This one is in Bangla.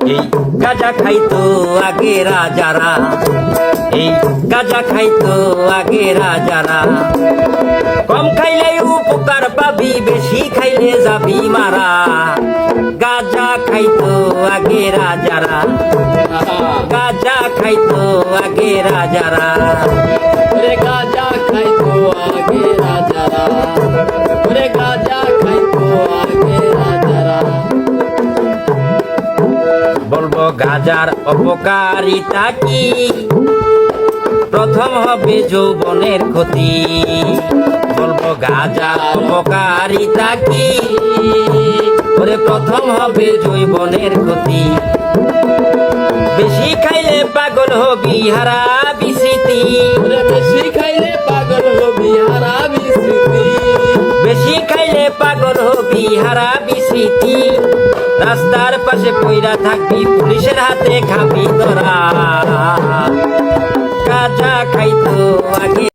এই গাঁজা খাইতো আগে রাজারা, এই গাঁজা খাইতো আগে রাজারা। কম খাইলে উপকার পাবি, বেশি খাইলে যাবি মারা। গাঁজা খাইতো আগে রাজারা, গাঁজা খাইতো আগে রাজারা। ওরে গাঁজা খাইতো আগে রাজারা, ওরে গাঁজা খাইতো আগে রাজারা। বলবো গাঁজার অপকারিতা কি, প্রথম হবে যৌবনের ক্ষতি। বলবো গাঁজার অপকারিতা কি, ওরে প্রথম হবে যৌবনের ক্ষতি। বেশি খাইলে পাগল হবি হারা বিস্মৃতি, ওরে বেশি খাইলে পাগল হবি হারা বিস্মৃতি। বেশি খাইলে পাগল হবি হারা বিস্মৃতি। রাস্তার পাশে পইরা থাকবি, পুলিশের হাতে খাবি তোরা। গাঁজা খাইতো আগে